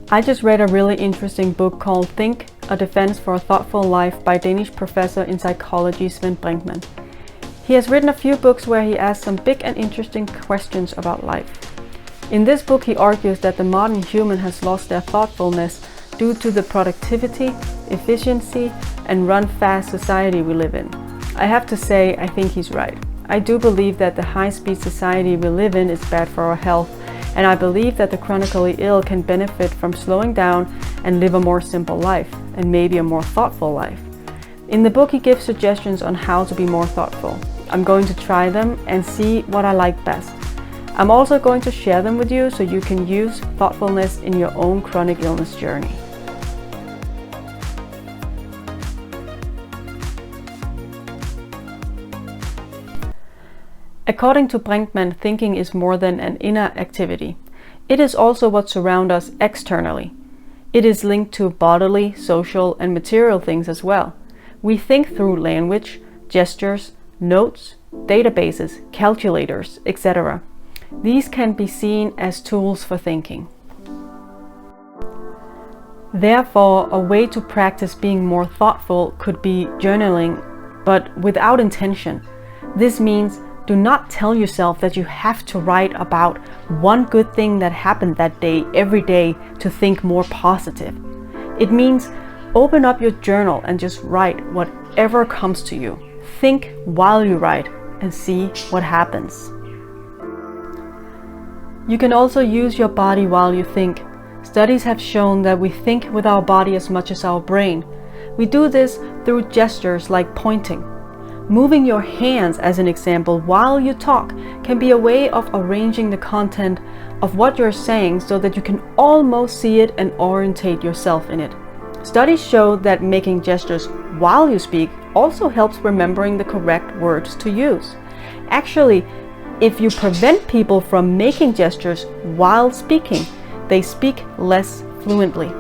I just read a really interesting book called Think, A Defense for a Thoughtful Life by Danish professor in psychology Svend Brinkmann. He has written a few books where he asks some big and interesting questions about life. In this book he argues that the modern human has lost their thoughtfulness due to the productivity, efficiency and run-fast society we live in. I have to say, I think he's right. I do believe that the high-speed society we live in is bad for our health, and I believe that the chronically ill can benefit from slowing down and live a more simple life, and maybe a more thoughtful life. In the book he gives suggestions on how to be more thoughtful. I'm going to try them and see what I like best. I'm also going to share them with you so you can use thoughtfulness in your own chronic illness journey. According to Brinkmann, thinking is more than an inner activity. It is also what surrounds us externally. It is linked to bodily, social and material things as well. We think through language, gestures, notes, databases, calculators, etc. These can be seen as tools for thinking. Therefore, a way to practice being more thoughtful could be journaling, but without intention. This means do not tell yourself that you have to write about one good thing that happened that day every day to think more positive. It means open up your journal and just write whatever comes to you. Think while you write and see what happens. You can also use your body while you think. Studies have shown that we think with our body as much as our brain. We do this through gestures like pointing. Moving your hands, as an example, while you talk can be a way of arranging the content of what you're saying so that you can almost see it and orientate yourself in it. Studies show that making gestures while you speak also helps remembering the correct words to use. Actually, if you prevent people from making gestures while speaking, they speak less fluently.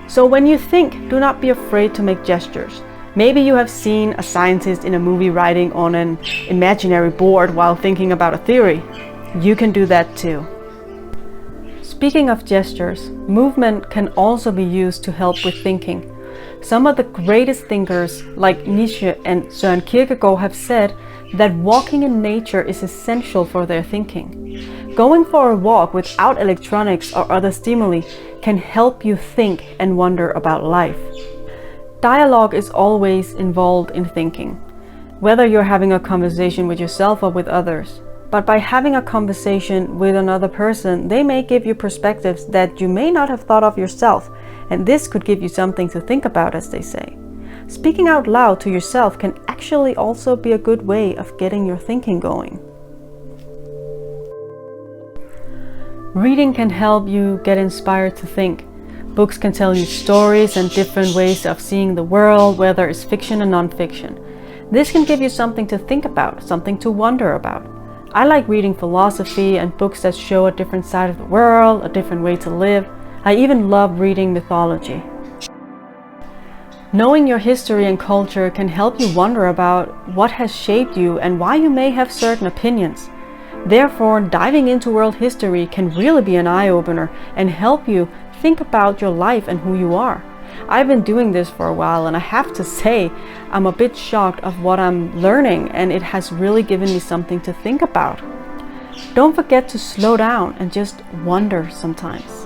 So when you think, do not be afraid to make gestures. Maybe you have seen a scientist in a movie writing on an imaginary board while thinking about a theory. You can do that too. Speaking of gestures, movement can also be used to help with thinking. Some of the greatest thinkers like Nietzsche and Søren Kierkegaard have said that walking in nature is essential for their thinking. Going for a walk without electronics or other stimuli can help you think and wonder about life. Dialogue is always involved in thinking, whether you're having a conversation with yourself or with others. But by having a conversation with another person, they may give you perspectives that you may not have thought of yourself, and this could give you something to think about, as they say. Speaking out loud to yourself can actually also be a good way of getting your thinking going. Reading can help you get inspired to think. Books can tell you stories and different ways of seeing the world, whether it's fiction or non-fiction. This can give you something to think about, something to wonder about. I like reading philosophy and books that show a different side of the world, a different way to live. I even love reading mythology. Knowing your history and culture can help you wonder about what has shaped you and why you may have certain opinions. Therefore, diving into world history can really be an eye-opener and help you think about your life and who you are. I've been doing this for a while and I have to say I'm a bit shocked of what I'm learning, and it has really given me something to think about. Don't forget to slow down and just wonder sometimes.